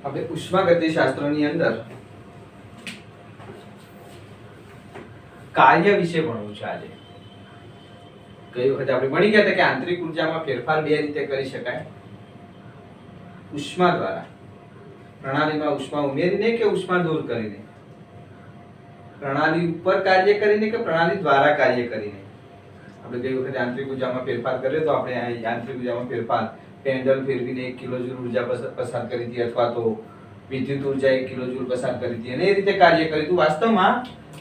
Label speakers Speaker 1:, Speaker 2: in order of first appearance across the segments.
Speaker 1: આપણે ઉષ્માગતિશાસ્ત્રની અંદર કાર્ય વિશે ભણવું છે આજે. ગઈ વખતે આપણે ભણી ગયા હતા કે આંતરિક ઉર્જામાં ફેરફાર બે રીતે કરી શકાય. ઉષ્મા દ્વારા, પ્રણાલીમાં ઉષ્મા ઉમેરીને કે ઉષ્મા દૂર કરીને, પ્રણાલી ઉપર કાર્ય કરીને કે પ્રણાલી દ્વારા કાર્ય કરીને. આપણે ગઈ વખતે આંતરિક ઉર્જામાં ફેરફાર કર્યો તો આપણે આંતરિક ઉર્જામાં ફેરફાર પેન્ડલ ફેરવીને 1 કિલોજૂલ ઉર્જા પસાર કરી હતી, અથવા તો વિદ્યુત ઉર્જા 1 કિલોજૂલ પસાર કરી હતી, અને એ રીતે કાર્ય કર્યું હતું. વાસ્તવમાં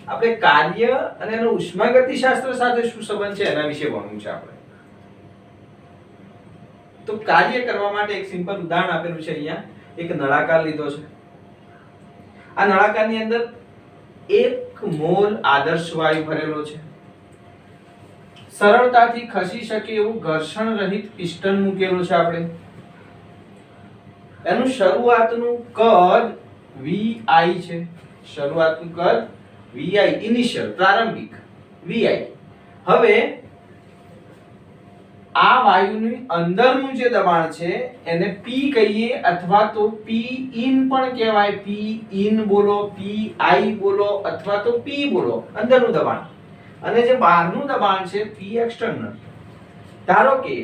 Speaker 1: આપણે કાર્ય અને એનો ઉષ્માગતિશાસ્ત્ર સાથે શું સંબંધ છે એના વિશે ભણવું છે આપણે. તો કાર્ય કરવા માટે એક સિમ્પલ ઉદાહરણ આપેલું છે. અહીંયા એક નળાકાર લીધો છે. આ નળાકારની અંદર 1 મોલ આદર્શ વાયુ ભરેલો છે. સરળતાથી ખસી શકે એવું ઘર્ષણ રહિત પિસ્ટન મૂકેલું છે આપણે. એનું શરૂઆતનું કદ vi છે. શરૂઆતનું કદ vi, ઇનિશિયલ, પ્રારંભિક vi. હવે આ વાયુની અંદરનું જે દબાણ છે એને P કહીએ, અથવા તો P in પણ કહેવાય. P in બોલો, P I બોલો, અથવા તો P બોલો, અંદરનું દબાણ. અને જે બહારનું દબાણ છે P એક્સટર્નલ. ધારો કે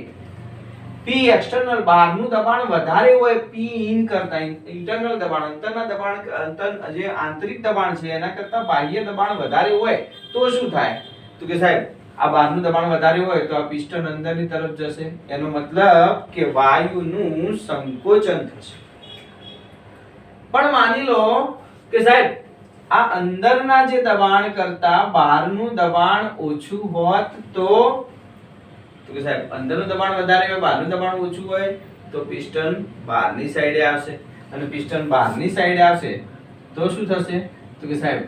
Speaker 1: P એક્સટર્નલ, બહારનું દબાણ વધારે હોય P in કરતા, ઇન્ટરનલ દબાણ, અંતરના દબાણ, જે આંતરિક દબાણ છે એના કરતા બાહ્ય દબાણ વધારે હોય તો શું થાય? તો કે સાહેબ આ બહારનું દબાણ વધારે હોય તો આ પિસ્ટન અંદરની તરફ જશે. એનો મતલબ કે વાયુનું સંકોચન થશે. પણ માની લો કે સાહેબ આ અંદરના જે દબાણ કરતા બહારનું દબાણ ઓછું હોત તો કે સાહેબ અંદરનું દબાણ વધારે હોય, બહારનું દબાણ ઓછું હોય તો પિસ્ટન બહારની સાઈડે આવશે. અને પિસ્ટન બહારની સાઈડે આવશે તો શું થશે? તો કે સાહેબ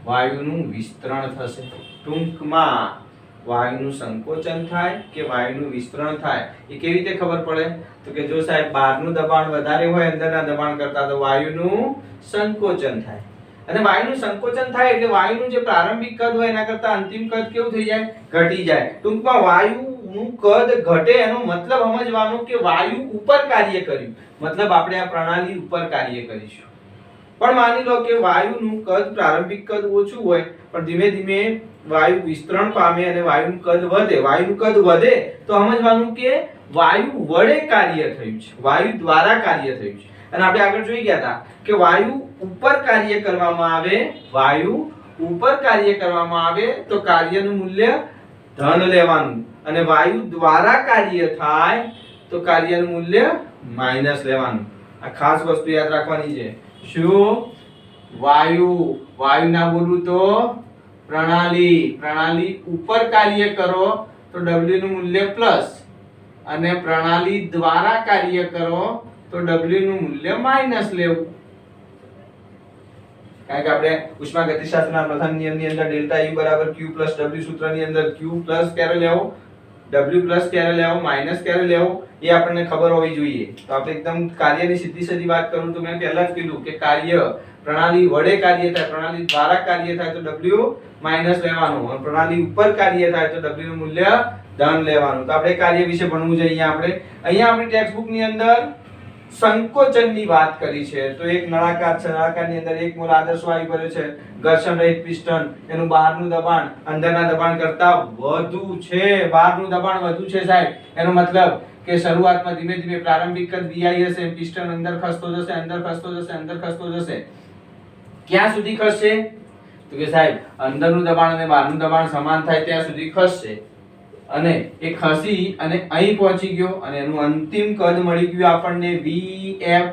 Speaker 1: વાયુનું વિસ્તરણ થશે. ટૂંકમાં વાયુનું સંકોચન થાય કે વાયુનું વિસ્તરણ થાય એ કેવી રીતે ખબર પડે? તો કે જો સાહેબ બહારનું દબાણ વધારે હોય અંદરના દબાણ કરતા તો વાયુનું સંકોચન થાય. અને વાયુનું સંકોચન થાય એટલે વાયુનું જે પ્રારંભિક કદ હોય એના કરતા અંતિમ કદ કેવું થઈ જાય? ઘટી જાય. ટૂંકમાં વાયુનું કદ ઘટે એનો મતલબ સમજવાનો કે વાયુ ઉપર કાર્ય કર્યું, મતલબ આપણે આ પ્રણાલી ઉપર કાર્ય કરીશું. પણ માની લો કે વાયુનું કદ, પ્રારંભિક કદ ઓછું હોય પણ ધીમે ધીમે વાયુ વિસ્તરણ પામે અને વાયુનું કદ વધે. વાયુનું કદ વધે તો સમજવાનું કે વાયુ વડે કાર્ય થયું છે, વાયુ દ્વારા કાર્ય થયું છે. અને આપણે આગળ જોઈ ગયા હતા કે વાયુ ઉપર કાર્ય કરવામાં આવે, વાયુ ઉપર કાર્ય કરવામાં આવે તો કાર્યનું મૂલ્ય ધન લેવાનું, અને વાયુ દ્વારા કાર્ય થાય તો કાર્યનું મૂલ્ય માઈનસ લેવાનું. આ ખાસ વસ્તુ યાદ રાખવાની છે. શું? વાયુ ના બોલું તો પ્રણાલી ઉપર કાર્ય કરો તો W નું મૂલ્ય પ્લસ, અને પ્રણાલી દ્વારા કાર્ય કરો તો W નું મૂલ્ય માઈનસ લેવું. કારણ કે આપણે ઉષ્માગતિશાસ્ત્રના પ્રથમ નિયમની અંદર ડેલ્ટા U બરાબર Q + W સૂત્રની અંદર Q પ્લસ ક્યારે લેવો, W પ્લસ ક્યારે લેવો, માઈનસ ક્યારે લેવો એ આપણને ખબર હોવી જોઈએ. તો આપણે એકદમ કાર્યની સીધી વાત કરું તો મેં પહેલા જ કીધું કે કાર્ય પ્રણાલી વડે કાર્ય થાય, પ્રણાલી દ્વારા કાર્ય થાય તો W માઈનસ લેવાનું, અને પ્રણાલી ઉપર કાર્ય થાય તો W નું મૂલ્ય ધન લેવાનું. તો આપણે કાર્ય વિશે ભણવું છે. અહીંયા આપણી ટેક્સ્ટબુક ની અંદર સંકોચનની વાત કરી છે. તો એક નળાકાર છે, નળાકારની અંદર 1 મોલ આદર્શ વાયુ ભર્યો છે, ઘર્ષણ રહિત પિસ્ટન, એનું બહારનું દબાણ અંદરના દબાણ કરતા વધુ છે. બહારનું દબાણ વધુ છે સાહેબ, એનો મતલબ કે શરૂઆતમાં ધીમે ધીમે પ્રારંભિક કદ vi હશે, પિસ્ટન અંદર ખસતો જશે, અંદર ખસતો જશે. ક્યાં સુધી ખસશે? તો કે સાહેબ અંદરનું દબાણ અને બહારનું દબાણ સમાન થાય ત્યાં સુધી ખસશે. અને એ ખસી અને અહીં પહોંચી ગયો અને એનું અંતિમ કદ મળી ગયું આપણને vf.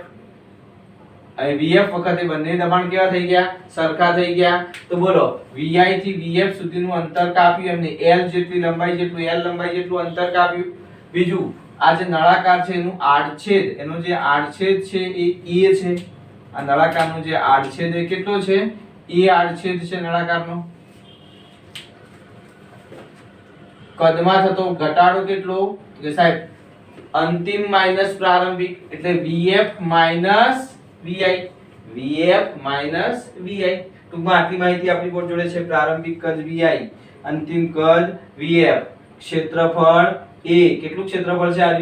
Speaker 1: અને vf વખતે બંને દબાણ કેવા થઈ ગયા? સરખા થઈ ગયા. તો બોલો vi થી vf સુધીનું અંતર કાપ્યું એમને, l જેટલી લંબાઈ જેટલું અંતર કાપ્યું. બીજું આ જે નળાકાર છે એનું આડછેદ, એનો જે આડછેદ છે એ a છે. આ નળાકારનો જે આડછેદ એ કેટલો છે? a આડછેદ છે નળાકારનો. કદમાં થતો ઘટાડો કેટલો? કે સાહેબ અંતિમ માઈનસ પ્રારંભિક એટલે vf માઈનસ vi. ટૂંકમાં આટલી માહિતી આપણી બોર્ડ જોડે છે. પ્રારંભિક કદ vi, અંતિમ કદ vf, ક્ષેત્રફળ a. કેટલું ક્ષેત્રફળ છે આ?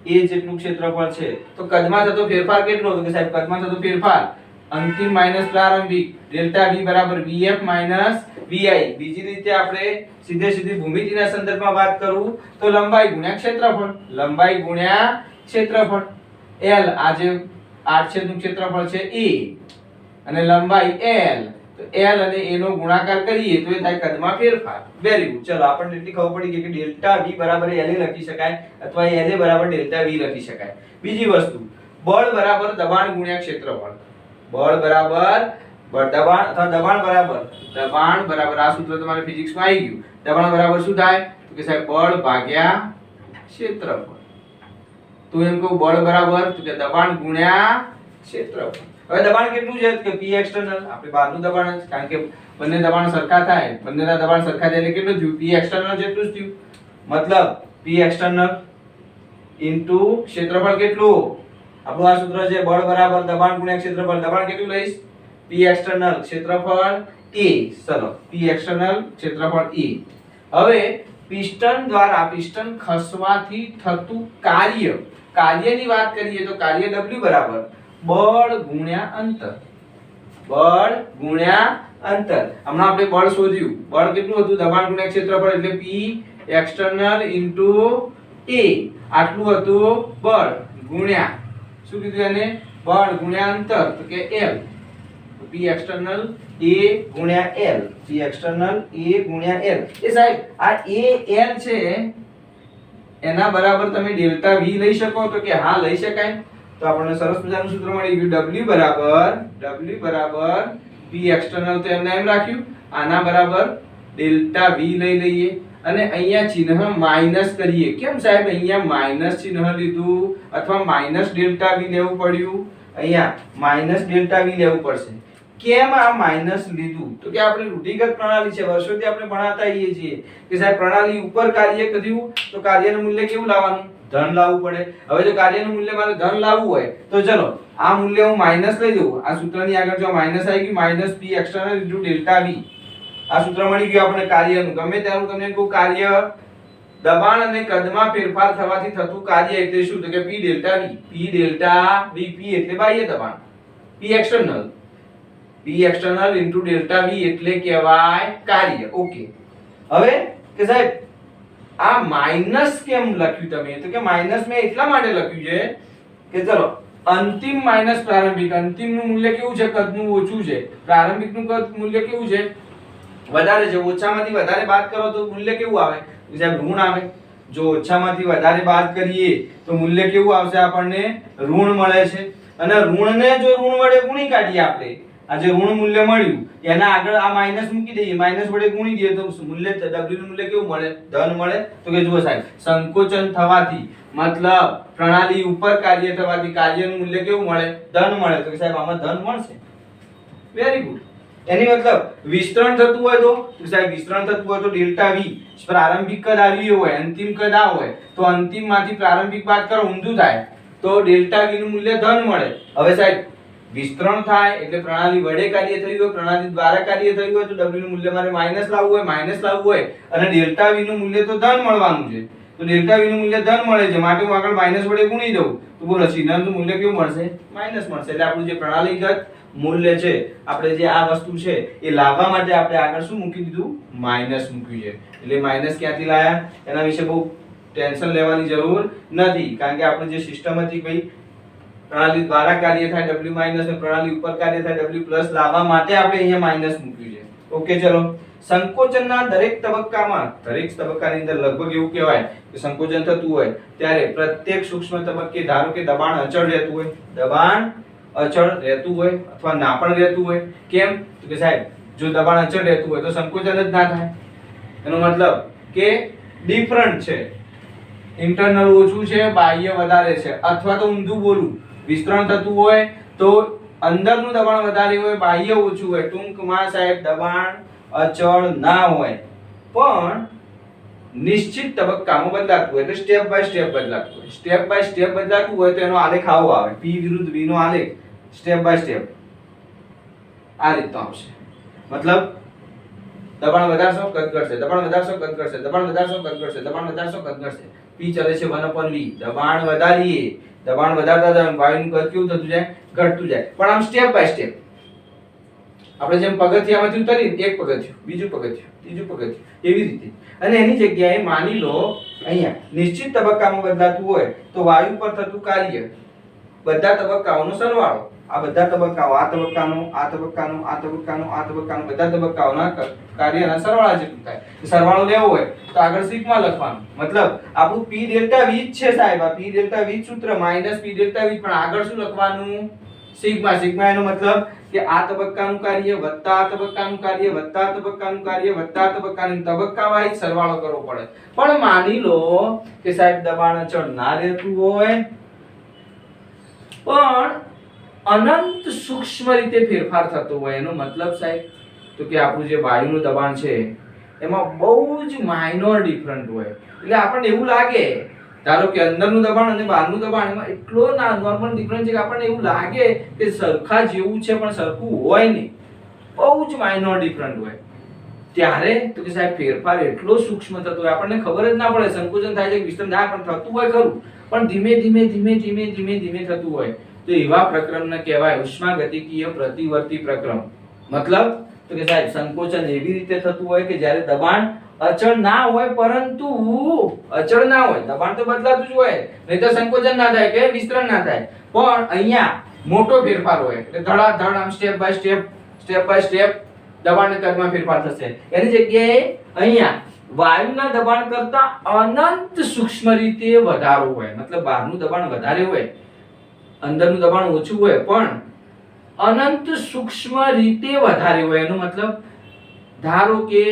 Speaker 1: a જેટલું ક્ષેત્રફળ છે તો કદમાં થતો ફેરફાર કેટલો? તો કે સાહેબ કદમાં થતો ફેરફાર અંતિમ માઈનસ પ્રારંભિક ડેલ્ટા v બરાબર vf માઈનસ vi. બીજી રીતે આપણે સીધી ભૂમિતિના સંદર્ભમાં વાત કરું તો લંબાઈ ગુણ્યા ક્ષેત્રફળ, લંબાઈ ગુણ્યા ક્ષેત્રફળ. l આ જે આડછેદનું ક્ષેત્રફળ છે a અને લંબાઈ l, તો l અને a નો ગુણાકાર કરીએ તો એ થાય કદમાં ફેરફાર. Very good. ચલો આપણને એટલી ખબર પડી ગઈ કે ડેલ્ટા v બરાબર la લખી શકાય અથવા la બરાબર ડેલ્ટા v લખી શકાય. બીજી વસ્તુ, બળ બરાબર દબાણ ગુણ્યા ક્ષેત્રફળ. બળ બરાબર દબાણ અથવા દબાણ બરાબર આ સૂત્ર તમારે ફિઝિક્સમાં આવી ગયું. દબાણ બરાબર શું થાય? તો કે સાહેબ બળ ભાગ્યા ક્ષેત્રફળ. તો એમ કહું બળ બરાબર તો કે દબાણ ગુણ્યા ક્ષેત્રફળ. હવે દબાણ કેટલું છે? કે P એક્સટર્નલ, આપણે બહારનું દબાણ જ, કારણ કે બંને દબાણ સરખા થાય, બંનેના દબાણ સરખા થાય એટલે કેટલું થયું? P એક્સટર્નલ જેટલું જ થયું. મતલબ P એક્સટર્નલ ઇન્ટુ ક્ષેત્રફળ કેટલું? આપણું આ સૂત્ર છે બળ બરાબર દબાણ ગુણ્યા ક્ષેત્રફળ. દબાણ કેટલું લઈશ? P એક્સટર્નલ ક્ષેત્રફળ A. ચલો P એક્સટર્નલ ક્ષેત્રફળ A. હવે પિસ્ટન દ્વારા પિસ્ટન ખસવાથી થતું કાર્યની વાત કરીએ તો કાર્ય W બરાબર બળ ગુણ્યા અંતર. બળ ગુણ્યા અંતર. હમણાં આપણે બળ શોધ્યું. બળ કેટલું હતું? દબાણ ગુણ્યા ક્ષેત્રફળ એટલે P એક્સટર્નલ ઇન્ટુ A. આટલું હતું બળ ગુણ્યા શું કીધું એને? બળ ગુણ્યા અંતર, તો કે L. તો P એક્સટર્નલ A ગુણ્યા L. P એક્સટર્નલ A ગુણ્યા L. એ સાહેબ આ A L છે એના બરાબર તમે ડેલ્ટા V લઈ શકો? તો કે હા લઈ શકાય. તો આપણને સરસ મજાનું સૂત્ર મળી ગયું. W બરાબર P એક્સટર્નલ તો એમને એમ રાખ્યું, આના બરાબર ડેલ્ટા V લઈ લઈએ અને અહીંયા ચિહ્ન માઈનસ કરીએ. કેમ સાહેબ અહીંયા માઈનસ ચિહ્ન લીધું અથવા માઈનસ ડેલ્ટા V લેવું પડ્યું? અહીંયા માઈનસ ડેલ્ટા V લેવું પડશે. કેમ આ માઈનસ લીધું? તો કે આપણી રૂઢિગત પ્રણાલી છે, વર્ષોથી આપણે ભણાતા આવીએ છીએ કે સાહેબ પ્રણાલી ઉપર કાર્ય કર્યું તો કાર્યનું મૂલ્ય કેવું લાવવાનું? ધન લાવવું પડે. હવે જો કાર્યનું મૂલ્ય મારે ધન લાવવું હોય તો ચલો આ મૂલ્ય હું માઈનસ લઈ દઉં. આ સૂત્રની આગળ જો માઈનસ આવી ગયું, minus P external into delta V. આ સૂત્ર મળી ગયું આપણે કાર્યનું. ગમે ત્યારે તમને કોઈ કાર્ય દબાણ અને કદમાં ફેરફાર થવાથી થતું કાર્ય એટલે શું? તો કે P delta V. P delta V. P એટલે બાહ્ય દબાણ, P external into delta V એટલે કહેવાય કાર્ય. ઓકે. હવે કે સાહેબ આ માઈનસ કેમ લખ્યું તમે? તો કે માઈનસ મેં એટલા માટે લખ્યું છે કે ચલો અંતિમ માઈનસ પ્રારંભિક. અંતિમનું મૂલ્ય કેવું છે? કદનું ઓછું છે. પ્રારંભિકનું કદ મૂલ્ય કેવું છે? વધારે છે. ઓછામાંથી વધારે બાદ કરો તો મૂલ્ય કેવું આવે? સાહેબ ઋણ આવે. જો ઓછામાંથી વધારે બાદ કરીએ તો મૂલ્ય કેવું આવશે? આપણને ઋણ મળે છે. અને ઋણને જો ઋણ વડે ગુણી કાઢીએ આપણે, આ જે ઋણ મૂલ્ય મળ્યું એના આગળ આ માઈનસ મૂકી દઈએ, માઈનસ વડે ગુણી દઈએ તો મૂલ્ય W નું મૂલ્ય કેવું મળે? ધન મળે. તો કે જુઓ સાહેબ સંકોચન થવાથી મતલબ પ્રણાલી ઉપર કાર્ય થવાથી કાર્યનું મૂલ્ય કેવું મળે? ધન મળે. તો કે સાહેબ આમાં ધન મળશે. Very good. એની મતલબ વિસ્તરણ થતું હોય તો સાહેબ વિસ્તરણ થતું હોય તો ડેલ્ટા V પ્રારંભિક કદ આવ્યું હોય, અંતિમ કદ આ હોય તો અંતિમમાંથી પ્રારંભિક બાદ કરો ઊંધું થાય તો ડેલ્ટા V નું મૂલ્ય ધન મળે. હવે સાહેબ વિસ્તરણ થાય એટલે પ્રણાલી વડે કાર્ય થયું હોય, પ્રણાલી દ્વારા કાર્ય થયું હોય તો W નું મૂલ્ય મારે માઈનસ લાવવું હોય અને ડેલ્ટા V નું મૂલ્ય તો ધન મળવાનું છે. તો ડેલ્ટા V નું મૂલ્ય ધન મળે છે માટે હું આગળ માઈનસ વડે ગુણી દઉં તો બોલો ચિહ્નનું મૂલ્ય કેવું મળશે? માઈનસ મળશે. એટલે આપણું જે પ્રણાલીગત મૂલ્ય છે, આપણે જે આ વસ્તુ છે એ લાવવા માટે આપણે આગળ શું મૂકી દીધું? માઈનસ મૂક્યું છે. એટલે માઈનસ ક્યાંથી લાયા એના વિશે બહુ ટેન્શન લેવાની જરૂર નથી, કારણ કે આપણે જે સિસ્ટમ હતી ભાઈ પ્રણાલી દ્વારા કાર્ય થાય W માઈનસ અને પ્રણાલી ઉપર કાર્ય થાય W પ્લસ લાવવા માટે આપણે અહીંયા માઈનસ મૂક્યું છે. ઓકે. ચલો સંકોચનના દરેક તબક્કાની અંદર લગભગ એવું કહેવાય કે સંકોચન થતું હોય ત્યારે પ્રત્યેક સૂક્ષ્મ તબક્કે ધારો કે દબાણ અચળ રહેતું હોય અથવા ના પણ રહેતું હોય. કેમ? તો કે સાહેબ જો દબાણ અચળ રહેતું હોય તો સંકોચન જ ના થાય. એનો મતલબ કે ડિફરન્ટ છે, ઇન્ટરનલ ઓછું છે, બાહ્ય વધારે છે. અથવા તો ઊંધું બોલું, વિસ્તરણ થતું હોય તો અંદરનું દબાણ વધારે હોય, બાહ્ય ઓછું હોય. ટૂંકમાં સાહેબ દબાણ અચળ ના હોય પણ નિશ્ચિત તબક્કામાં બદલાતું હોય એટલે સ્ટેપ બાય સ્ટેપ બદલાતું હોય. સ્ટેપ બાય સ્ટેપ બદલાતું હોય તો એનો આલેખ આવો આવે, P વિરુદ્ધ V નો આલેખ સ્ટેપ બાય સ્ટેપ આ રીતનો આવશે. મતલબ દબાણ વધારશો કદ ઘટશે, દબાણ વધારશો કદ ઘટશે, દબાણ વધારશો કદ ઘટશે, દબાણ વધારશો કદ ઘટશે. p ચલે છે 1/v. દબાણ વધારીએ, દબાણ વધારતા જાય વાયુનું કદ કેવું થતું જાય? ઘટતું જાય. પણ આમ સ્ટેપ બાય સ્ટેપ. આપણે જેમ પગથિયામાંથી ઉતરીએ એક પગથિયું, બીજું પગથિયું, ત્રીજું પગથિયું, એવી રીતે. અને એની જગ્યાએ માની લો અહીંયા નિશ્ચિત તબક્કામાં બદલાતું હોય તો વાયુ પર થતું કાર્ય બધા તબક્કાઓનો સરવાળો. આ બધા તબક્કાઓ, આ તબક્કાનો, આ તબક્કાનો, આ તબક્કાનો, આ તબક્કાનો, બધા તબક્કાઓના કાર્યના સરવાળા જેટલું થાય. સરવાળો લેવો હોય તો આગળ સિગ્મા લખવાનું. મતલબ આપણું p ડેલ્ટા v જ છે સાહેબ. આ p ડેલ્ટા v સૂત્ર માઈનસ p ડેલ્ટા v, પણ આગળ શું લખવાનું? સિગ્મા. સિગ્મા એનો મતલબ કે આ તબક્કાનું કાર્ય વત્તા આ તબક્કાનું કાર્ય વત્તા આ તબક્કાનું કાર્ય વત્તા આ તબક્કાનું તબક્કાવાઇઝ સરવાળો કરવો પડે. પણ માની લો કે સાહેબ દબાણ અચળ ના રહેતું હોય પણ અનંત સૂક્ષ્મ રીતે ફેરફાર થતો હોય. એનો મતલબ સાહેબ તો કે આપણું જે વાયુનું દબાણ છે એમાં બહુ જ માઇનોર ડિફરન્ટ હોય. એટલે આપણને એવું લાગે, ધારો કે અંદરનું દબાણ અને બહારનું દબાણ એમાં એટલો નોર્મલ ડિફરન્સ છે કે આપણને એવું લાગે કે સરખા જેવું છે પણ સરખું હોય નહીં. બહુ જ માઇનોર ડિફરન્ટ હોય. ત્યારે તો કે સાહેબ ફેરફાર એટલો સૂક્ષ્મ થતો હોય આપણને ખબર જ ના પડે. સંકોચન થાય છે, વિસ્તરણ થાય, પણ થતું હોય ખરું, પણ ધીમે ધીમે ધીમે ધીમે ધીમે ધીમે થતું હોય. તો એવા પ્રક્રમને કહેવાય ઉષ્માગતિકીય પ્રતિવર્તી પ્રક્રમ. મતલબ તો કે સાહેબ સંકોચન એવી રીતે થતું હોય કે જ્યારે દબાણ અચળ ના હોય, પરંતુ અચળ ના હોય, દબાણ તો બદલાતું જ હોય, નહીં તો સંકોચન ના થાય કે વિસ્તરણ ના થાય. પણ અહીંયા મોટો ફેરફાર હોય એટલે ધડાધડ આમ સ્ટેપ બાય સ્ટેપ દબાણના કદમાં ફેરફાર થશે. એની જગ્યાએ અહીંયા વાયુના દબાણ કરતા અનંત સૂક્ષ્મ રીતે વધારો હોય. મતલબ બહારનું દબાણ વધારે હોય, અંદરનું દબાણ ઓછું હોય, પણ અનંત સૂક્ષ્મ રીતે વધારે હોય. એનો મતલબ ધારો કે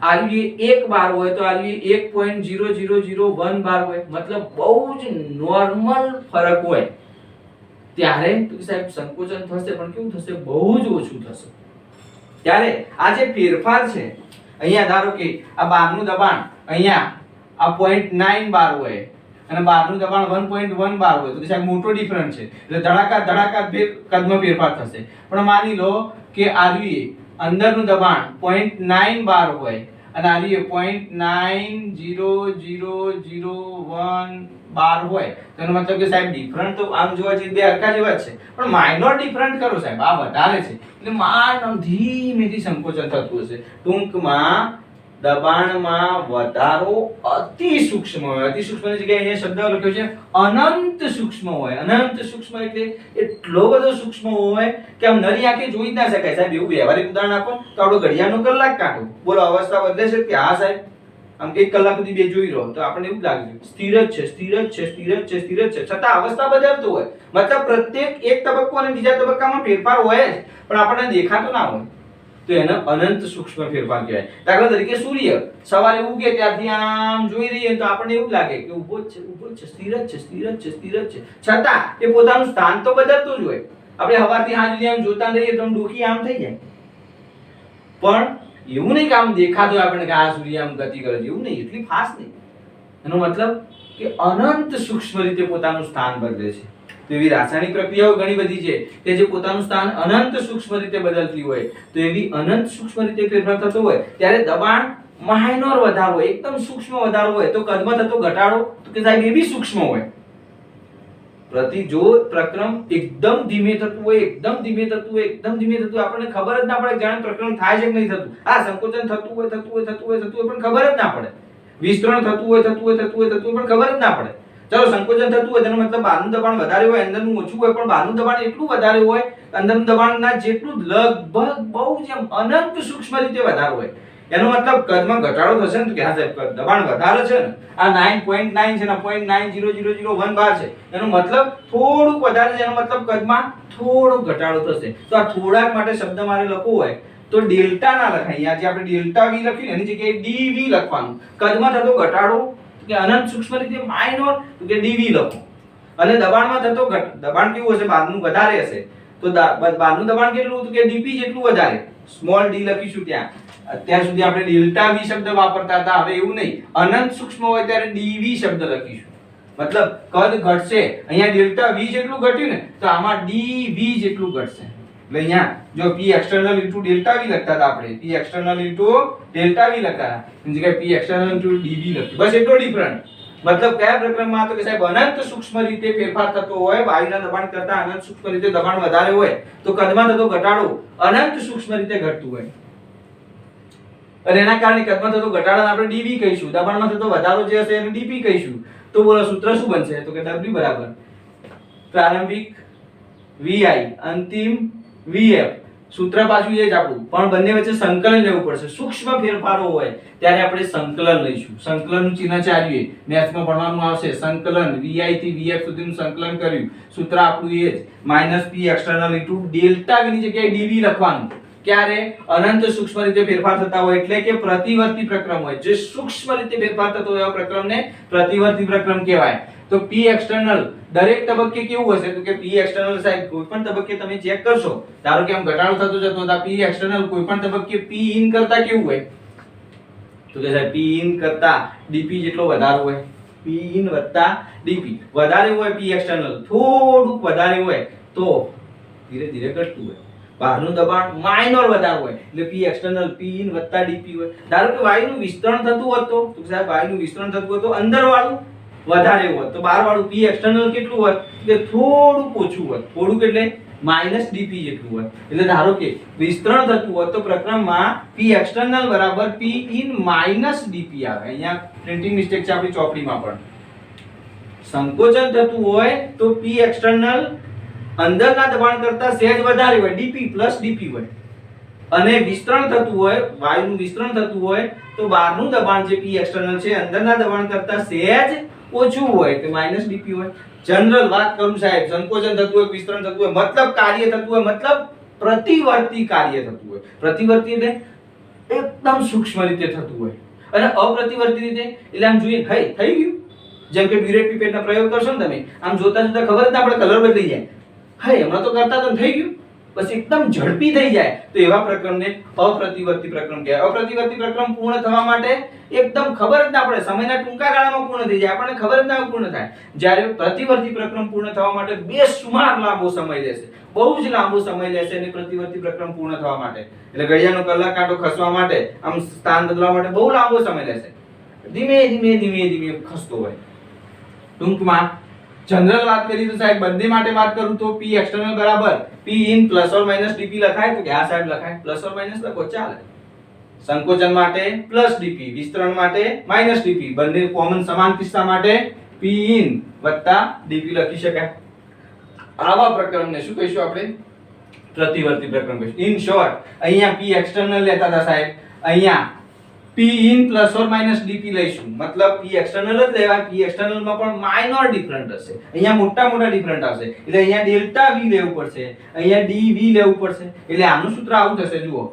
Speaker 1: આરવી 1 બાર હોય તો આરવી 1.0001 બાર હોય. મતલબ બહુ જ નોર્મલ ફરક હોય. ત્યારે તો સાહેબ સંકોચન થશે, પણ કેવું થશે? બહુ જ ઓછું થશે. ત્યારે આ જે ફેરફાર છે, અહીંયા ધારો કે આ બહારનું દબાણ અહીંયા આ 0.9 બાર હોય અને બહારનું દબાણ 1.1 બાર હોય તો સાહેબ મોટો ડિફરન્સ છે. એટલે ધડાકા કદમાં ફેરફાર થશે. પણ માની લો કે આરવી અંદરનું દબાણ 0.9 બાર હોય અને આરવી 0.90001 બાર હોય તો એનો મતલબ કે સાહેબ ડિફરન્ટ તો આમ જોવા જઈએ બે હરખા જેવા જ છે, પણ માઇનોર ડિફરન્ટ કરો સાહેબ. આ વધારે છે એટલે માંડ ધીમેથી સંકોચન થતું હશે. ટૂંકમાં દબાણમાં વધારો અતિ સૂક્ષ્મ હોય. અતિ સૂક્ષ્મની જગ્યાએ અહીંયા શબ્દ લખ્યો છે અનંત સૂક્ષ્મ હોય. અનંત સૂક્ષ્મ એટલે એટલો બધો સૂક્ષ્મ હોય કે આમ નરી આંખે જોઈ જ ના શકાય. સાહેબ એવું વ્યવહારિક ઉદાહરણ આપો તો આપણો ઘડિયાળનો કલાક કાઢો, બોલો અવસ્થા બદલે છે કે હા સાહેબ આમ 1 કલાક સુધી બે જોઈ રહો તો આપણને એવું લાગે સ્થિર જ છે, સ્થિર જ છે, સ્થિર જ છે, સ્થિર જ છે, છતાં અવસ્થા બદલતો હોય. મતલબ પ્રત્યેક એક તબક્કો અને બીજા તબક્કામાં ફેરફાર હોય જ, પણ આપણને દેખાતો ના હોય. તો એને અનંત સૂક્ષ્મ ફેરફાર કહેવાય. દાખલા તરીકે સૂર્ય સવારે ઉગે ત્યારથી આમ જોઈ રહીએ તો આપણને એવું લાગે કે ઊભો જ છે, સ્થિર જ છે, સ્થિર જ છે, સ્થિર જ છે, છતાં એ પોતાનું સ્થાન તો બદલતું જ હોય. આપણે સવારથી સાંજ સુધી આમ જોતા રહીએ તો ડોકી આમ થઈ જાય, પણ એવું નહીં કે આમ દેખાતું હોય આપણને કે આ સૂર્ય આમ ગતિ કરે છે, એવું નહીં, એટલી ફાસ્ટ નહીં. એનો મતલબ કે અનંત સૂક્ષ્મ રીતે પોતાનું સ્થાન બદલે છે. તો એવી રાસાયણિક પ્રક્રિયાઓ ઘણી બધી છે કે જે પોતાનું સ્થાન અનંત સૂક્ષ્મ રીતે બદલતી હોય. તો એવી અનંત સૂક્ષ્મ રીતે ફેરફાર થતો હોય ત્યારે દબાણ માઇનોર વધારો હોય, એકદમ સૂક્ષ્મ વધારો હોય તો કદમાં થતો ઘટાડો તો કે સાહેબ એ બી સૂક્ષ્મ હોય. જો પ્રક્રમ એકદમ ધીમે થતું હોય, એકદમ ધીમે થતું હોય, એકદમ ધીમે થતું હોય, આપણને ખબર જ ના પડે જાણે પ્રક્રમ થાય છે કે નહીં થતું. આ સંકોચન થતું હોય પણ ખબર જ ના પડે. વિસ્તરણ થતું હોય પણ ખબર જ ના પડે. ચલો સંકોચન થતું હોય તેનો મતલબ બહારનું દબાણ વધારે હોય, અંદરનું ઓછું હોય, પણ બહારનું દબાણ એટલું વધારે હોય અંદરનું દબાણના જેટલું લગભગ બહુ જ અનંત સૂક્ષ્મ રીતે વધારે હોય. એનો મતલબ કદમાં ઘટાડો થશે ને કે હા સાહેબ દબાણ વધારે છે ને, આ 9.9 છે ને 0.90001 બાર છે, એનો મતલબ થોડુંક વધારે છે, એનો મતલબ કદમાં થોડો ઘટાડો થશે. તો આ થોડાક માટે શબ્દ મારે લખવો હોય તો ડેલ્ટા ના લખાય. અહીંયા જે આપણે ડેલ્ટા વી લખ્યું એની જગ્યાએ ડીવી લખવાનું. કદમાં થતો ઘટાડો કે અનંત સૂક્ષ્મ રીતે માઇનોર તો કે ડીવી લખો. અને દબાણમાં થતો દબાણ કેવું હશે? બહારનું વધારે હશે તો બહારનું દબાણ કેટલું? તો કે ડીપી જેટલું વધારે, સ્મોલ ડી લખીશું ત્યાં. અત્યાર સુધી આપણે ડેલ્ટા વી શબ્દ વાપરતા હતા, હવે એવું નહીં. અનંત સૂક્ષ્મ હોય ત્યારે ડીવી શબ્દ લખીશું. મતલબ કદ ઘટશે. અહીંયા ડેલ્ટા વી જેટલું ઘટ્યું ને તો આમાં ડીવી જેટલું ઘટશે. એટલે અહીંયા જો p external into delta v લખતા હતા આપણે, p external into delta v લખતા હતા, એની જગ્યાએ p external into dv લખ્યું, બસ એટલો ડિફરન્ટ. મતલબ કયા પ્રકરણમાં? તો કે સાહેબ અનંત સૂક્ષ્મ રીતે ફેરફાર થતો હોય, વાયુના દબાણ કરતા અનંત સૂક્ષ્મ રીતે દબાણ વધારે હોય તો કદમાં થતો ઘટાડો અનંત સૂક્ષ્મ રીતે ઘટતું હોય, અને એના કારણે કદમાં થતો ઘટાડાને આપણે dv કહીશું, દબાણમાં થતો વધારો જે હશે એને dp કહીશું. તો બોલો સૂત્ર શું બનશે? તો કે w બરાબર પ્રારંભિક vi અંતિમ vf. સૂત્ર પાછું એ જ આપણું, પણ બંને વચ્ચે સંકલન લેવું પડશે. સૂક્ષ્મ ફેરફારો હોય ત્યારે આપણે સંકલન લઈશું. સંકલનનું ચિહ્ન ચાર્યું, મેથ્સમાં ભણવાનું આવશે. સંકલન vi થી vf સુધીનું સંકલન કર્યું, સૂત્ર આપણું એ જ -p external into delta v ની જગ્યાએ dv લખવાનું. ક્યારે? અનંત સૂક્ષ્મ રીતે ફેરફાર થતા હોય એટલે કે પ્રતિવર્તી પ્રક્રમ હોય. જે સૂક્ષ્મ રીતે ફેરફાર થતો હોય એવા પ્રક્રમને પ્રતિવર્તી પ્રક્રમ કહેવાય. તો p external દરેક તબક્કે કેવું હશે? તો કે p external સાહેબ કોઈ પણ તબક્કે તમે ચેક કરશો, ધારો કે આમ ઘટાડો થતો જતો હતા, p external કોઈ પણ તબક્કે p in કરતા કેવું હોય? તો કે સાહેબ p in કરતા dp જેટલો વધારે હોય. p in dp વધારે હોય, p external થોડુંક વધારે હોય તો ધીરે ધીરે ઘટતું હોય. બહારનું દબાણ માઇનોર વધારે હોય એટલે p external p in dp હોય. ધારો કે વાયુનું વિસ્તરણ થતું હોત તો સાહેબ વાયુનું વિસ્તરણ થતું હોય તો અંદર વાળું વધારે હોત, તો બહાર વાળું p external કેટલું હોત? કે થોડું ઓછું હોત. થોડુંક એટલે -dp જેટલું હોત. એટલે ધારો કે વિસ્તરણ થતું હોત તો પ્રક્રમમાં p external બરાબર p in -dp આવે. અહીંયા પ્રિન્ટિંગ મિસ્ટેક છે આપણી ચોપડીમાં પણ. સંકોચન થતું હોય તો p external અંદરના દબાણ કરતા સહેજ વધારે હોય, dp dp હોય. અને વિસ્તરણ થતું હોય, વાયુનું વિસ્તરણ થતું હોય તો બહારનું દબાણ જે p external છે અંદરના દબાણ કરતા સહેજ ઓછું હોય તો -dp હોય. જનરલ વાત કરું સાહેબ, સંકોચન થતું હોય, વિસ્તરણ થતું હોય, મતલબ કાર્ય થતું હોય, મતલબ પ્રતિવર્તી કાર્ય થતું હોય. પ્રતિવર્તી એટલે એકદમ સૂક્ષ્મ રીતે થતું હોય, અને અપ્રતિવર્તી રીતે એટલે આમ જોઈએ થઈ ગયું. જેમ કે બ્યુરેટ પીપેટના પ્રયોગ કરશો ને તમે, આમ જોતા જોતા ખબર જ ના પડે કલર બદલી જાય. હમણાં તો કરતા તો થઈ ગયું, બસ એકદમ ઝડપી થઈ જાય તો એવા પ્રક્રમને અપ્રતિવર્તી પ્રક્રમ કહેવાય. અપ્રતિવર્તી પ્રક્રમ પૂર્ણ થવા માટે એકદમ ખબર જ ના પડે, સમયના ટૂંકા ગાળામાં પૂર્ણ થઈ જાય, આપણને ખબર જ ના પૂર્ણ થાય. જ્યારે પ્રતિવર્તી પ્રક્રમ પૂર્ણ થવા માટે બેસુમાર લાંબો સમય લેશે, બહુ જ લાંબો સમય લેશે અને પ્રતિવર્તી પ્રક્રમ પૂર્ણ થવા માટે, એટલે ઘડિયાળનો કલાક કાંટો ખસવા માટે, આમ સ્થાન બદલવા માટે બહુ લાંબો સમય લેશે. ધીમે ધીમે ધીમે ધીમે ખસતો હોય. ટૂંકમાં જનરલ વાત કરી તો સાહેબ બંને માટે વાત કરું તો p external બરાબર p in +or -dp લખાય તો કે આ સાઈડ લખાય, +or- લખો ચાલે. સંકોચન માટે +dp, વિસ્તરણ માટે -dp, બંને કોમન સમાન કિસ્સા માટે p in dp લખી શકાય. આવા પ્રકરણને શું કહીશું આપણે? પ્રતિવર્તી પ્રકરણ કહીશું. ઇન શોર્ટ અહીંયા p external લેતા હતા સાહેબ, અહીંયા p in +or- dp લઈશું. મતલબ p external જ લેવાય. p external માં પણ માઇનોર ડિફરન્ટ હશે, અહીંયા મોટા ડિફરન્ટ આવશે એટલે અહીંયા ડેલ્ટા v લેવું પડશે, અહીંયા dv લેવું પડશે. એટલે આનું સૂત્ર આવું થશે. જુઓ,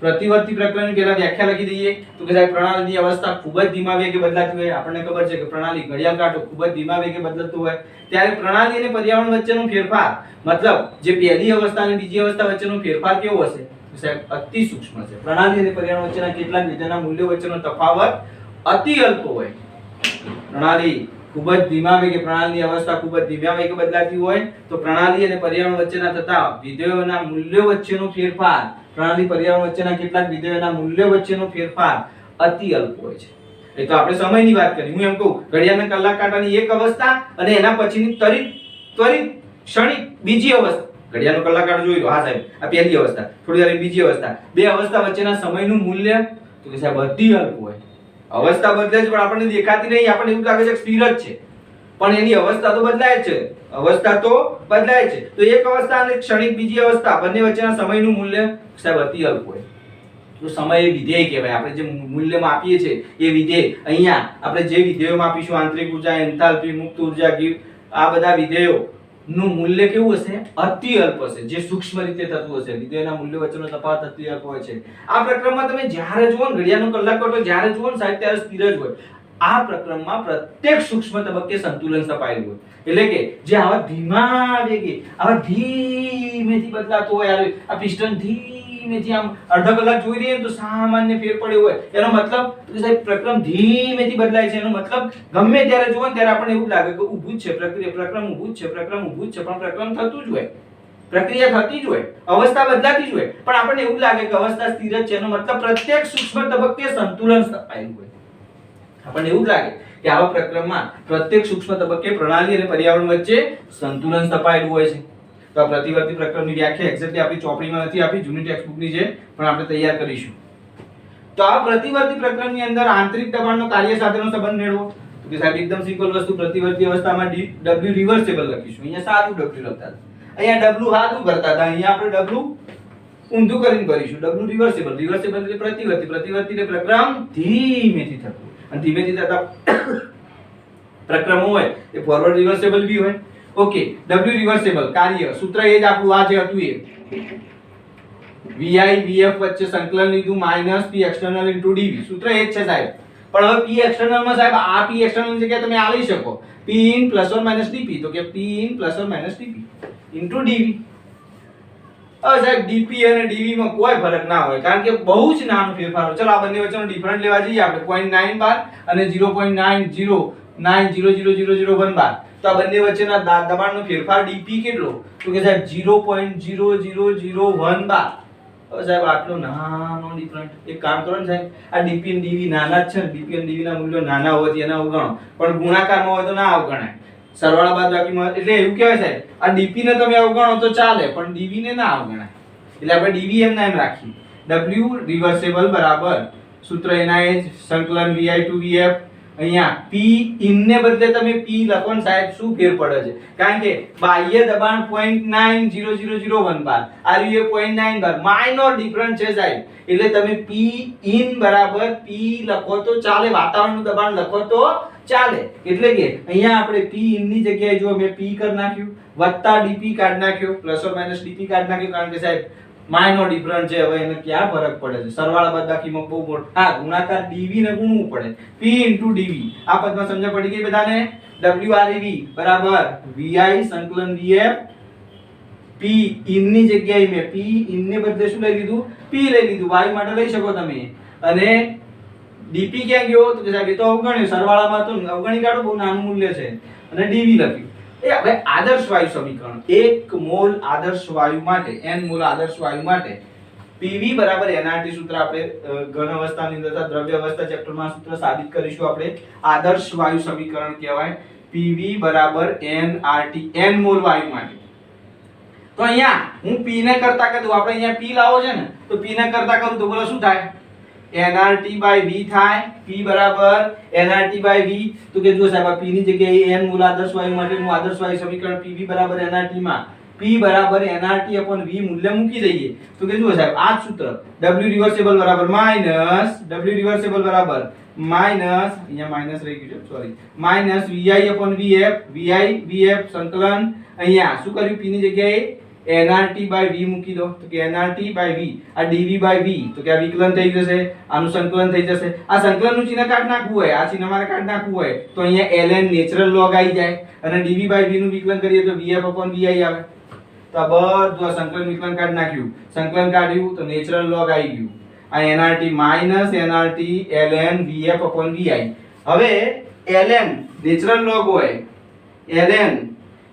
Speaker 1: પ્રતિવર્તી પ્રકરણની પહેલા વ્યાખ્યા લખી દઈએ તો કે સાહેબ પ્રણાલીની અવસ્થા ખૂબ જ ધીમા વેગે બદલાતી હોય. આપણને ખબર છે કે પ્રણાલી ઘડિયાળ કાંટો ખૂબ જ ધીમા વેગે બદલતો હોય ત્યારે પ્રણાલી અને પર્યાવરણ વચ્ચેનો ફેરફાર, મતલબ જે પહેલી અવસ્થા અને બીજી અવસ્થા વચ્ચેનો ફેરફાર કેવો હશે? સાહેબ અતિ સૂક્ષ્મ છે. પ્રણાલી અને પર્યાવરણ વચ્ચેના કેટલાક વિધેયના મૂલ્યો વચ્ચેનો તફાવત અતિ અલ્પ હોય. પ્રણાલી ખૂબ જ ધીમા વેગે, પ્રણાલીની અવસ્થા ખૂબ જ ધીમા વેગે બદલાતી હોય તો પ્રણાલી અને પર્યાવરણ વચ્ચેના થતા વિધેયોના મૂલ્યો વચ્ચેનો ફેરફાર, પ્રણાલી પર્યાવરણ વચ્ચેના કેટલાક વિધેયોના મૂલ્યો વચ્ચેનો ફેરફાર અતિ અલ્પ હોય છે. એ તો આપણે સમયની વાત કરી. હું એમ કહું ઘડિયાળના કલાક કાંટાની એક અવસ્થા અને એના પછીની ત્વરિત ક્ષણિક બીજી અવસ્થા. ઘડિયાળનો કલાક કાંટો જોઈ લો, હા સાહેબ આ પહેલી અવસ્થા, થોડી વાર બીજી અવસ્થા, બે અવસ્થા વચ્ચેના સમયનું મૂલ્ય તો કે સાહેબ અતિ અલ્પ હોય. અવસ્થા બદલે છે પણ આપણને દેખાતી નહીં, આપણને એવું લાગે છે કે સ્થિર જ છે, પણ એની અવસ્થા તો બદલાય છે. અવસ્થા તો બદલાય છે. તો એક અવસ્થા અને ક્ષણિક બીજી અવસ્થા બંને વચ્ચેના સમયનું મૂલ્ય સાહેબ અતિ અલ્પ હોય. તો સમય એ વિધેય કહેવાય. આપણે જે મૂલ્ય માપીએ છીએ એ વિધેય. અહીંયા આપણે જે વિધેયો માપીશું, આંતરિક ઉર્જા, એન્થાલ્પી, મુક્ત ઉર્જા, આ બધા વિધેયો નું મૂલ્ય કેવું હશે? અતિ અલ્પ હશે. જે સૂક્ષ્મ રીતે થતું હશે, વિધેયના મૂલ્ય વચ્ચેનો તફાવત અતિ અલ્પ હોય છે. આ પ્રક્રમમાં તમે જ્યારે જુઓ ને ઘડિયાળનો કલાક કાંટો જ્યારે જુઓ ને સાહેબ ત્યારે સ્થિર જ હોય. આ પ્રક્રમમાં પ્રત્યેક સૂક્ષ્મ તબક્કે સંતુલન સ્થપાયેલું હોય. એટલે કે જે આવા ધીમા વેગે, આવા ધીમેથી બદલાતો હોય, આ પિસ્ટન ધીમેથી આમ અડધા કલાક જોઈ રહીએ તો સામાન્ય ફેર પડ્યો હોય, એનો મતલબ કે સાહેબ પ્રક્રમ ધીમેથી બદલાય છે. એનો મતલબ ગમે ત્યારે જુઓ ને ત્યારે આપણને એવું લાગે કે ઊભું જ છે પ્રક્રમ, ઊભું જ છે પ્રક્રમ, ઊભું જ છે, પણ પ્રક્રમ થતું જ હોય. પ્રક્રિયા થતી જ હોય, અવસ્થા બદલાતી જ હોય, પણ આપણને એવું લાગે કે અવસ્થા સ્થિર જ છે, એનો મતલબ પ્રત્યેક સૂક્ષ્મ તબક્કે સંતુલન સ્થપાયેલું હોય. આપણને એવું લાગે કે આવા પ્રક્રમમાં પ્રત્યેક સૂક્ષ્મ તબક્કે પ્રણાલી અને પર્યાવરણ વચ્ચે સંતુલન સ્થપાયેલું હોય છે. તો આ પ્રતિવર્તી પ્રક્રમની વ્યાખ્યા એક્ઝેક્ટલી આપણી ચોપડીમાં નથી આપી, જૂની ટેક્સ્ટબુકની છે, પણ આપણે તૈયાર કરીશું. તો આ પ્રતિવર્તી પ્રક્રમની અંદર આંતરિક દબાણનો કાર્ય સાથેનો સંબંધ મેળવો. તો કે સાહેબ એકદમ સિમ્પલ વસ્તુ, પ્રતિવર્તી અવસ્થામાં W રિવર્સિબલ લખીશું. અહીંયા સાદું W લખતા હતા, અહીંયા W સાદું ભરતા હતા, અહીંયા આપણે W ઊંધું કરીને ભરીશું. W રિવર્સિબલ, રિવર્સિબલ એટલે પ્રતિવર્તી, પ્રતિવર્તી એટલે પ્રક્રમ ધીમેથી થતું, અને ધીમેથી થતા પ્રક્રમો હોય એ ફોરવર્ડ રિવર્સિબલ બી હોય. ઓકે, W રિવર્સિબલ કાર્ય સૂત્ર એ જ આપણું આ જે હતું એ VI VF વચ્ચે સંકલન લીધું માઈનસ P એક્સટર્નલ * dV. સૂત્ર એ જ છે સાહેબ, પણ હવે P એક્સટર્નલ માં સાહેબ આ P એક્સટર્નલ ની જગ્યાએ તમે આ લઈ શકો P in + or - dP, તો કે P in + or - dP * dV. હવે સાહેબ dP અને dV માં કોઈ ફરક ના હોય, કારણ કે બહુ જ નાનો ફેરફાર હોય. ચલો આ બંને વચ્ચેનો ડિફરન્સ લેવા જઈએ આપણે 0.9 બાર અને 0.909000001 બાર. તો આ બંને વચ્ચેના દબાણનો ફેરફાર dP કેટલો? તો કે સાહેબ 0.0001 બાર. હવે સાહેબ આટલો નાનો ડિફરન્સ, એક કામ કરો ને સાહેબ, આ dP અને dV નાના જ છે ને, dP અને dV ના મૂલ્યો નાના હોવાથી એના અવગણો, પણ ગુણાકારમાં હોય તો ના અવગણાય, સરવાળા બાદબાકીમાં. એટલે એવું કહેવાય સાહેબ, આ dP ને તમે અવગણો તો ચાલે, પણ dV ને ના અવગણાય. એટલે આપણે dV એમ રાખીએ. W રિવર્સિબલ બરાબર સૂત્ર એના એ જ સંકલન VI to VF. અહીંયા P in ને બદલે તમે P લખો ને સાહેબ, શું ફેર પડે છે? કારણ કે બાહ્ય દબાણ 0.90001 બાર, આ રહ્યું 0.9 બાર, માઇનોર ડિફરન્સ છે સાહેબ. એટલે તમે P in બરાબર P લખો તો ચાલે, વાતાવરણનું દબાણ લખો તો ચાલે. એટલે કે અહીંયા આપણે P in ની જગ્યાએ જો મેં P કરી નાખ્યું, વત્તા dP કાઢી નાખ્યો, + or - dP કાઢી નાખ્યું, કારણ કે સાહેબ માઇનોર ડિફરન્સ છે. હવે એને ક્યાં ફરક પડે છે? સરવાળા બાદબાકીમાં બહુ મોટો, હા ગુણાકાર dV ને ગુણવું પડે, P * dV. આ પદમાં સમજ પડી ગઈ બધાને? WREV બરાબર VI સંકલન VF. P in ની જગ્યાએ મેં P in ને બદલે શું લઈ લીધું? P લઈ લીધું. y માટે લઈ શકો તમે. અને dP ક્યાં ગયો? તો કે સાહેબ એ તો અવગણ્યો, સરવાળામાં તો અવગણી કાઢો, બહુ નાનું મૂલ્ય છે. અને dV લખ્યું. એ હવે આદર્શ વાયુ સમીકરણ, 1 મોલ આદર્શ વાયુ માટે, n મોલ આદર્શ વાયુ માટે PV બરાબર nRT સૂત્ર આપણે ઘન અવસ્થાની અંદર દ્રવ્ય અવસ્થા ચેપ્ટરમાં સૂત્ર સાબિત કરીશું આપણે. આદર્શ વાયુ સમીકરણ કહેવાય PV બરાબર nRT, n મોલ વાયુ માટે. તો અહીંયા હું P ને કરતા કરું, આપણે અહીંયા P લાવો છે ને, તો P ને કરતા કરું તો બોલો શું થાય? nRT/V થાય. P બરાબર nRT/V. તો કે જો સાહેબ આ P ની જગ્યાએ n મોલ આદર્શ વાયુ માટેનું આદર્શ વાયુ સમીકરણ PV બરાબર nRT માં P બરાબર nRT/V મૂલ્ય મૂકી દઈએ. તો કે જો સાહેબ આ સૂત્ર W રિવર્સિબલ બરાબર માઈનસ W રિવર્સિબલ બરાબર માઈનસ, અહીંયા માઈનસ રહી ગયું છે સોરી, માઈનસ VI/VF, VI/VF સંકલન. અહીંયા શું કર્યું? P ની જગ્યાએ nRT/V મૂકી દો, તો કે nRT/V, આ dV/V, તો કે આ વિકલન થઈ જશે, આનું સંકલન થઈ જશે. આ સંકલનનું ચિહ્ન કાઢી નાખવું હોય, આ ચિહ્ન મારે કાઢી નાખવું હોય તો અહીંયા ln નેચરલ લોગ આવી જાય, અને dV/V નું વિકલન કરીએ તો VF/VI આવે. તો આ બધું આ સંકલન વિકલન કાઢી નાખ્યું, સંકલન કાઢ્યું તો નેચરલ લોગ આવી ગયું. આ nRT minus nRT ln VF/VI. હવે ln નેચરલ લોગ હોય, ln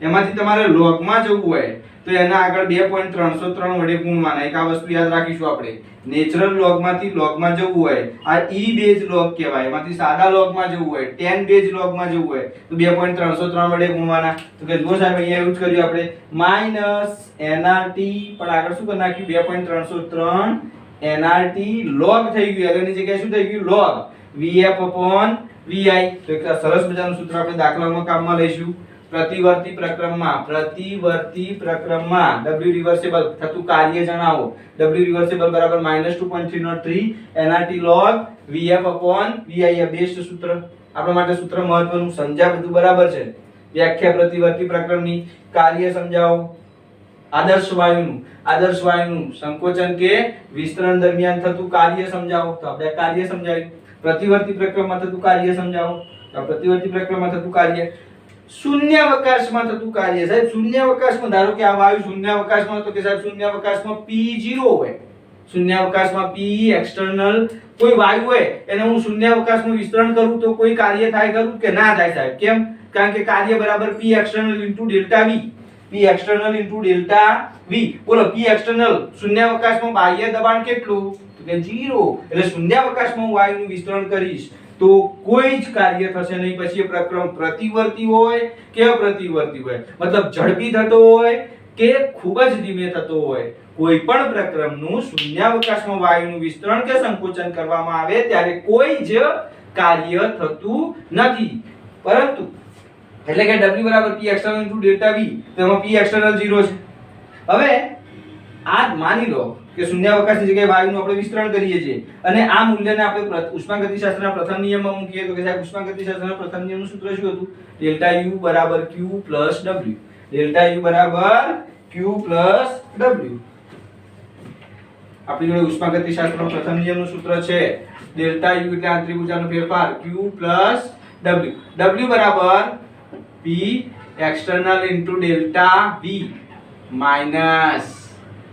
Speaker 1: એમાંથી તમારે લોગમાં જવું હોય તો એના આગળ 2.303 વડે ગુણવાના. એક આ વસ્તુ યાદ રાખીશું આપણે, નેચરલ લોગમાંથી લોગમાં જવું હોય આ e બેઝ લોગ કહેવાય, એમાંથી સાદા લોગમાં જવું હોય, tan બેઝ લોગમાં જવું હોય તો 2.303 વડે ગુણવાના. તો કે જો સાહેબ અહીંયા એવું જ કર્યું આપણે, માઈનસ nRT પણ આગળ શું કરી નાખ્યું? 2.303 nRT log થઈ ગયું, એની જગ્યાએ શું થઈ ગયું? log VF/VI. તો એક સરસ મજાનું સૂત્ર આપણે દાખલામાં કામમાં લઈશું. પ્રતિવર્તી પ્રક્રમમાં W રિવર્સિબલ થતું કાર્ય જણાવો. W રિવર્સિબલ બરાબર -2.303 nRT log VF/VI. આ બેસ્ટ સૂત્ર આપણા માટે, સૂત્ર મહત્વનું. સમજ્યા? બધું બરાબર છે? વ્યાખ્યા પ્રતિવર્તી પ્રક્રમની, કાર્ય સમજાવો. આદર્શ વાયુનું સંકોચન કે વિસ્તરણ દરમિયાન થતું કાર્ય સમજાવો, તો આપણે કાર્ય સમજાવ્યું. પ્રતિવર્તી પ્રક્રમમાં થતું કાર્ય સમજાવો, તો પ્રતિવર્તી પ્રક્રમમાં થતું કાર્ય. શૂન્યાવકાશમાં થતું કાર્ય, સાહેબ શૂન્યાવકાશમાં ધારો કે આ વાયુ શૂન્યાવકાશમાં, તો કે સાહેબ શૂન્યાવકાશમાં P0 હોય, શૂન્યાવકાશમાં P એક્સટર્નલ કોઈ વાયુ હોય એને હું શૂન્યાવકાશમાં વિસ્તરણ કરું તો કોઈ કાર્ય થાય ખરું કે ના થાય સાહેબ? કેમ? કારણ કે કાર્ય બરાબર P external * ΔV. P external into delta V. બોલો P external શૂન્યાવકાશમાં બાહ્ય દબાણ કેટલું? તો કે 0. એટલે શૂન્યાવકાશમાં હું વાયુનું વિસ્તરણ કરીશ તો કોઈ જ કાર્ય થશે નહીં. પછી એ પ્રક્રમ પ્રતિવર્તી હોય કે અપ્રતિવર્તી હોય, મતલબ ઝડપી થતો હોય કે ખૂબ જ ધીમે થતો હોય, કોઈ પણ પ્રક્રમનું શૂન્યાવકાશમાં વાયુનું વિસ્તરણ કે સંકોચન કરવામાં આવે ત્યારે કોઈ જ કાર્ય થતું નથી. પરંતુ એટલે કે W બરાબર P external into delta V, તો એમાં P external 0 છે. હવે આ માની લો કે શૂન્યાવકાશની જગ્યાએ વાયુનું આપણે વિસ્તરણ કરીએ છીએ અને આ મૂલ્યને આપણે ઉષ્માગતિશાસ્ત્રના પ્રથમ નિયમમાં મૂકીએ તો કે સાહેબ ઉષ્માગતિશાસ્ત્રના પ્રથમ નિયમનું સૂત્ર શું હતું? ડેલ્ટા U બરાબર Q plus W. Delta U બરાબર Q પ્લસ W. આપણી જોડે ઉષ્માગતિશાસ્ત્રનો પ્રથમ નિયમનું સૂત્ર છે ડેલ્ટા U એટલે આંતરિક ઊર્જાનો ફેરફાર Q પ્લસ W. W બરાબર P external into delta V minus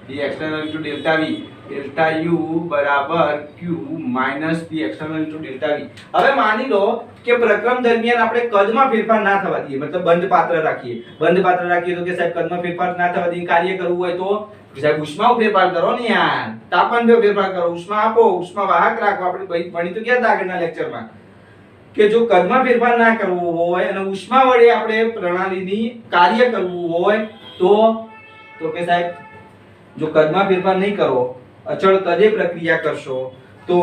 Speaker 1: P external into delta V. delta U બરાબર Q minus P external into delta V. હવે માની લો કે પ્રક્રમ દરમિયાન આપણે કદમાં ફેરફાર ના થવા દઈએ, મતલબ બંધ પાત્ર રાખીએ તો કે સાહેબ કદમાં ફેરફાર ના થવા દઈએ, કાર્ય કરવું હોય તો સાહેબ ઉષ્મામાં ફેરફાર કરો ને યાર, તાપમાનમાં ફેરફાર કરો, ઉષ્મા આપો, ઉષ્મા વાહક રાખો. આપણે ભણી તો ગયા હતા આગળના લેક્ચરમાં કે જો કદમાં ફેરફાર ના કરવો હોય અને ઉષ્મા વડે આપણે પ્રણાલીની કાર્ય કરવું હોય તો કે સાહેબ જો કદમાં ફેરફાર નહીં કરો, અચળ કદે પ્રક્રિયા કરશો તો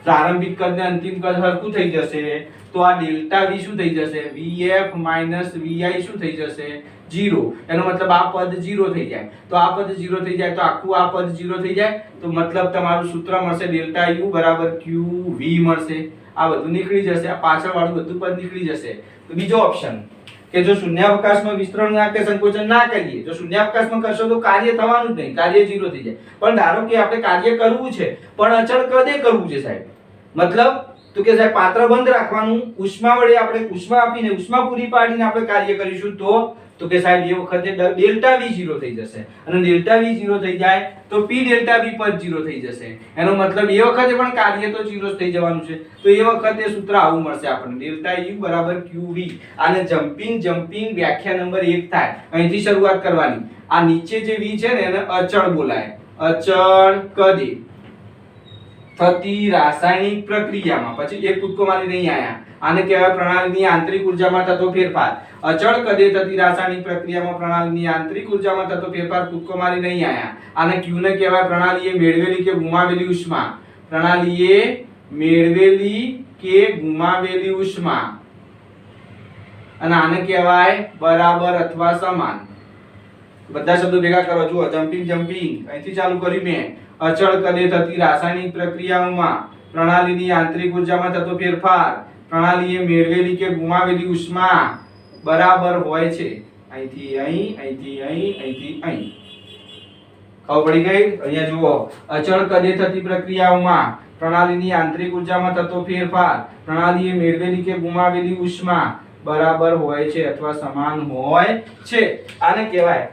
Speaker 1: પ્રારંભિક કદ ને અંતિમ કદ સરખું થઈ જશે. તો આ ડેલ્ટા V શું થઈ જશે? Vf Vi શું થઈ જશે? 0. એનો મતલબ આ પદ 0 થઈ જાય. તો આ પદ 0 થઈ જાય તો આખું આ પદ 0 થઈ જાય. તો મતલબ તમારું સૂત્ર મળશે ડેલ્ટા U બરાબર QV મળશે. આ બધું નીકળી જશે, આ પાછળ વાળું બધું પદ નીકળી જશે. તો બીજો ઓપ્શન કે જો શૂન્યાવકાશમાં વિસ્તરણ કે સંકોચન ના કરીએ, જો શૂન્યાવકાશમાં કરશો તો કાર્ય થવાનું જ નહીં, કાર્ય 0 થઈ જાય. પણ ધારો કે આપણે કાર્ય કરવું છે પણ અચળ કદે કરવું છે સાહેબ, મતલબ તો કે સાહેબ પાત્ર બંધ રાખવાનું, ઉષ્મા વડે આપણે ઉષ્મા આપીને ઉષ્મા પૂરી પાડીને આપણે કાર્ય કરીશું તો કે સાહેબ એ વખતે ડેલ્ટા V 0 થઈ જશે અને ડેલ્ટા V 0 થઈ જાય તો P ડેલ્ટા V પદ 0 થઈ જશે. એનો મતલબ એ વખતે પણ કાર્ય તો 0 થઈ જવાનું છે. તો એ વખતે સૂત્ર આવું મળશે આપણને ડેલ્ટા U બરાબર QV. આને જમ્પિંગ વ્યાખ્યા નંબર 1 થાય. અહીંથી શરૂઆત કરવાની. આ નીચે જે V છે ને એને અચળ બોલાય. અચળ કદે થતી રાસાયણિક પ્રક્રિયામાં, પછી એક કૂદકો મારી નહીં આયા, આને કહેવાય પ્રણાલીની આંતરિક ઊર્જામાં થતો ફેરફાર. અચળ કદે થતી રાસાયણિક પ્રક્રિયામાં પ્રણાલીની આંતરિક ઊર્જામાં થતો ફેરફાર, કૂદકો મારી નહીં આયા. આને Q ને કહેવાય પ્રણાલીએ મેળવેલી કે ગુમાવેલી ઉષ્મા. પ્રણાલીએ મેળવેલી કે ગુમાવેલી ઉષ્મા. અને આને કહેવાય બરાબર અથવા સમાન. બધા શબ્દો ભેગા કરો. જુઓ જમ્પિંગ અહીંથી ચાલુ કર્યું મેં. અચળ કદે થતી રાસાયણિક પ્રક્રિયાઓમાં પ્રણાલીની આંતરિક ઊર્જામાં થતો ફેરફાર, પ્રણાલીએ મેળવેલી કે ગુમાવેલી ઉષ્મા બરાબર હોય છે અહીંથી અહીં, અહીંથી અહીં, અહીંથી અહીં. ખબર પડી ગઈ? અહીંયા જુઓ અચળ કદે થતી પ્રક્રિયાઓમાં પ્રણાલીની આંતરિક ઊર્જામાં થતો ફેરફાર, પ્રણાલીએ મેળવેલી કે ગુમાવેલી ઉષ્મા બરાબર હોય છે અથવા સમાન હોય છે. આને કહેવાય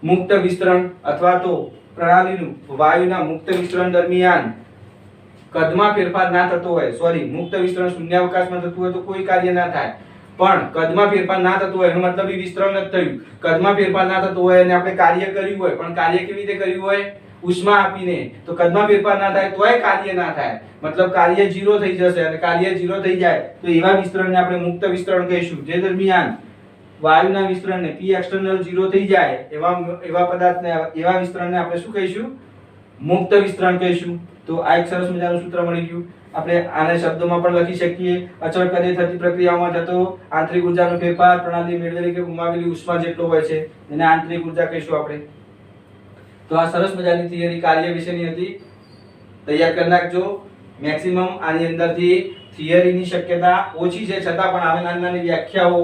Speaker 1: મુક્ત વિસ્તરણ અથવા તો પ્રણાલીનું વાયુના મુક્ત વિસ્તરણ દરમિયાન કદમાં ફેરફાર ના થતો હોય, મુક્ત વિસ્તરણ શૂન્યાવકાશમાં થતું હોય તો કોઈ કાર્ય ના થાય, પણ કદમાં ફેરફાર ના થતું હોય એનો મતલબ એ વિસ્તરણ જ થયું. કદમાં ફેરફાર ના થતો હોય અને આપણે કાર્ય કર્યું હોય, પણ કાર્ય કેવી રીતે કર્યું હોય? ઉષ્મા આપીને. તો કદમાં ફેરફાર ના થાય તોય કાર્ય ના થાય, મતલબ કાર્ય 0 થઈ જશે અને કાર્ય 0 થઈ જાય તો એવા વિસ્તરણને આપણે મુક્ત વિસ્તરણ કહીશું. જે દરમિયાન વાયુના વિસ્તરણને P external 0 થઈ જાય એવા પદાર્થને એવા વિસ્તરણને આપણે શું કહીશું? મુક્ત વિસ્તરણ કહીશું. તો આ એક સરસ મજાનું સૂત્ર મળી ગયું. આપણે આને શબ્દોમાં પણ લખી શકીએ. અચળ કદે થતી પ્રક્રિયાઓમાં થતો આંતરિક ઊર્જાનો ફેરફાર પ્રણાલી મેળવેલી કે ગુમાવેલી ઉષ્મા જેટલો હોય છે એને આંતરિક ઊર્જા કહીશું આપણે. તો આ સરસ મજાની થિયરી કાર્ય વિશેની હતી. તૈયાર કરી નાખજો. મેક્સિમમ આની અંદરથી થિયરીની શક્યતા ઓછી છે, છતાં પણ આવા નાની વ્યાખ્યાઓ,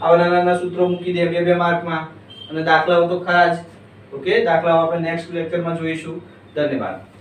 Speaker 1: આવા નાના સૂત્રો મૂકી દે 2 માર્કમાં, અને દાખલાઓ તો ખરા જ. ઓકે, દાખલાઓ આપણે નેક્સ્ટ લેક્ચરમાં જોઈશું. ધન્યવાદ.